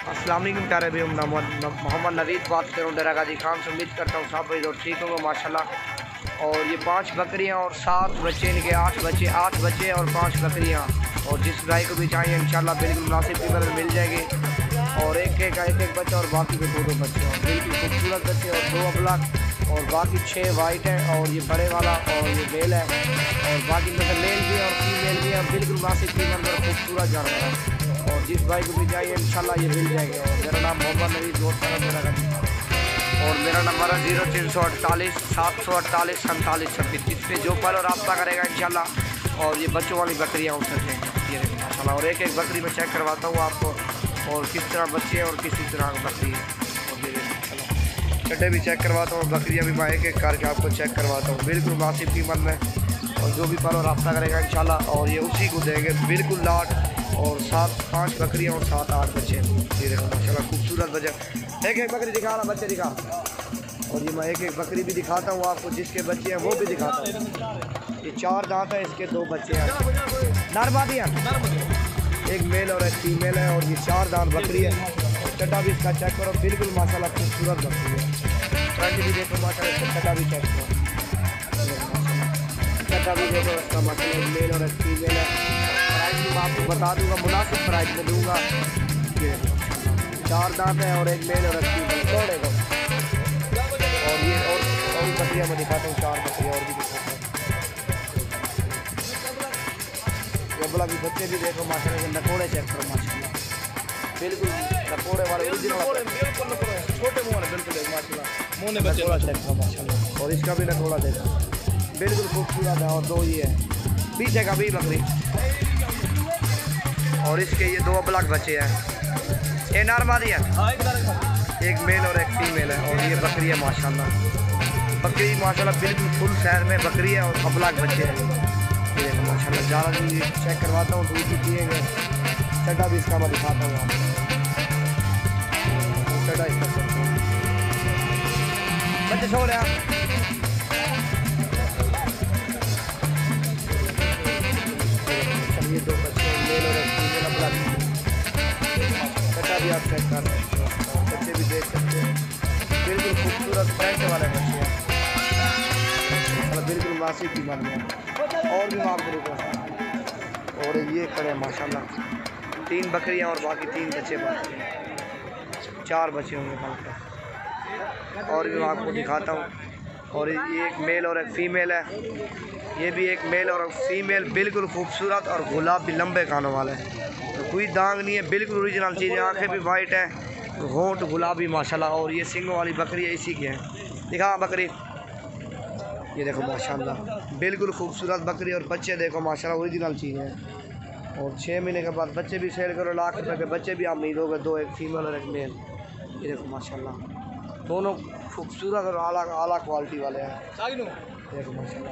अस्सलाम वालेकुम प्यारे भाई, मोहम्मद नवीद बात कर रहा हूँ डेरा गाजी खान से। उम्मीद करता हूँ सब भाई तो ठीक होंगे माशाल्लाह। और ये 5 बकरियाँ और 7 बच्चे, इनके 8 बच्चे और 5 बकरियाँ। और जिस भाई को भी चाहिए इंशाल्लाह बिल्कुल मुनासिब कीमत में मिल जाएगी। और एक बच्चा और बाकी के 2 बच्चे और बिल्कुल खूबसूरत बच्चे और 2 अबलग और बाकी 6 वाइट है। और ये बड़े वाला और ये मेल है और बाकी में मेल भी है और फीमेल भी है और बिल्कुल मुनासिब कीमत में खूबसूरत जानवर है। और जिस भाई को भी चाहिए इंशाल्लाह ये मिल जाएंगे। और मेरा नाम मोहम्मद नवीद दोस्त है मेरा और मेरा नंबर है 0348 748 47 26। इस पर जो पल और रब्ता करेगा इंशाल्लाह। और ये बच्चों वाली बकरियाँ उठ सकेंगे ये माशाल्लाह। और एक बकरी में चेक करवाता हूँ आपको और किस तरह बच्चे हैं और किसी तरह की बकरी है। और ये चड्डे भी चेक करवाता हूँ, बकरियाँ भी मैं एक करके आपको चेक करवाता हूँ बिल्कुल मुनासिब कीमत में। और जो भी पल और रब्ता करेगा इंशाल्लाह और ये उसी को देंगे बिल्कुल लाट। और 5 बकरियाँ और 7-8 बच्चे। ये देखो माशाल्लाह खूबसूरत बच्चा। एक बकरी दिखा रहा, बच्चे दिखा। और ये मैं एक बकरी भी दिखाता हूँ आपको, जिसके बच्चे हैं वो भी दिखाता हूँ। ये 4 दांत है, इसके 2 बच्चे हैं नरमादियाँ, एक मेल और एक फीमेल है। और ये 4 दांत बकरी है। और चड्डा भी इसका चेक करो बिल्कुल माशाल्लाह खूबसूरत बकरी है। फ्रंट भी देखो माशाल्लाह, इसका चड्डा भी चेक करो, चड्डा भी देखो इसका माशाल्लाह। एक मेल और एक फीमेल है। प्राइस मैं आपको बता दूंगा, मुनासिब प्राइस में दूंगा। ये 4 दांत है और एक मेल और एक फीमेल थोड़े को। और ये और बकरियाँ मैं दिखाता हूँ, 4 बकरियाँ और भी दिखाता हूँ। ये बोला भी बच्चे भी देखो माशाल्लाह, के नकोड़े चेक करो माशाल्लाह बिल्कुल नकोड़े वाले ओरिजिनल छोटे मुँह वाले बिल्कुल माशाल्लाह मुँह ने बच्चे चेक करो माशाल्लाह। और इसका भी नकोड़ा देखो बिल्कुल खूबसूरत है। और 2 ये है पीछे का भी बकरी। और इसके ये 2 अबलग बच्चे हैं, ये नरमादी है, एक मेल और एक फीमेल है। और ये बकरी है माशाल्लाह, बकरी माशाल्लाह बिल्कुल फुल शहर में बकरी है और अबलग बच्चे हैं। ये देखो माशाल्लाह ज़्यादा भी चेक करवाता हूँ, दूध भी पिएंगे। चड्डा भी इसका मैं दिखाता हूँ आपको, चड्डा इसका बच्चे सो रहे। ये 2 बच्चे मेल और एक फीमेल अबलग। चड्डा भी आप चेक कर सकते हो, बच्चे भी देख सकते हैं बिल्कुल खूबसूरत फ्रंट वाले बच्चे हैं बिल्कुल मुनासिब की मान में। और भी माफ करेगा। और ये खड़े माशाल्लाह 3 बकरियां और बाकी 3 बच्चे बाकी हैं, 4 बच्चे होंगे बाकी। और भी मैं आपको दिखाता हूँ। और ये एक मेल और एक फीमेल है, ये भी एक मेल और फीमेल बिल्कुल खूबसूरत और गुलाबी लंबे कानों वाले हैं। तो कोई दाग नहीं है, बिल्कुल ओरिजिनल चीज़ है। आँखें भी वाइट हैं, होंठ गुलाबी माशाल्लाह। और ये सिंगों वाली बकरी है, इसी की है। दिखा बकरी, ये देखो माशाल्लाह बिल्कुल खूबसूरत बकरी। और बच्चे देखो माशाल्लाह ओरिजिनल चीज़ है। और 6 महीने के बाद बच्चे भी सेल करो, लाख रुपये के बच्चे भी आप उम्मीद होगा, 2 एक फीमेल और एक मेल। ये देखो माशाल्लाह दोनों खूबसूरत और आला क्वालिटी वाले हैं। देखो माशाल्लाह।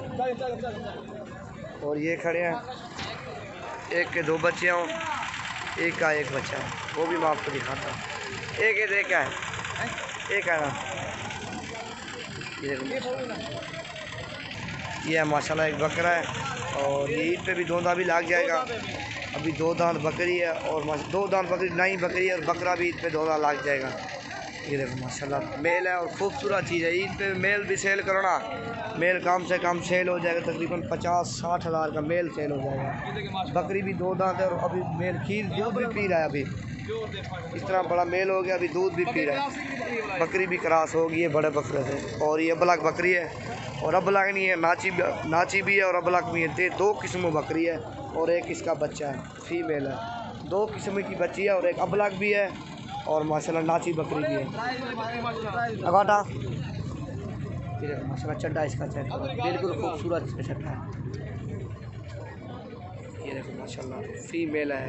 और ये खड़े हैं, एक के 2 बच्चे हों, एक का 1 बच्चा है, वो भी मैं आपको दिखाता हूँ। एक है ना, ये है माशाल्लाह एक बकरा है। और ईद पे भी 2 दांत भी लग जाएगा। अभी 2 दांत बकरी है और 2 दांत बकरी नई बकरी है और बकरा भी ईद पे 2 दांत लग जाएगा। ये देखो माशाल्लाह मेल है और खूबसूरत चीज़ है। ईद पे मेल भी सेल करो ना, मेल कम से कम सेल हो जाएगा, तकरीबन 50-60 हज़ार का मेल सेल हो जाएगा। बकरी भी 2 दांत है और अभी मेल खीर दूध भी पी रहा है। अभी इस तरह बड़ा मेल हो गया, अभी दूध भी पी रहा है। बकरी भी क्रॉस होगी है बड़े बकरे से। और ये अबलग बकरी है और अबलग नहीं है, नाची भी है और अबलग भी है। 2 किस्मों बकरी है और एक इसका बच्चा है, फीमेल है। 2 किस्म की बच्ची है और एक अबलग भी है और माशाल्लाह नाची बकरी भी है। अगाटा ये देखो माशाल्लाह चड्डा इसका चेक करो बिल्कुल खूबसूरत इसका चड्डा है। ये देखो माशाल्लाह फीमेल है।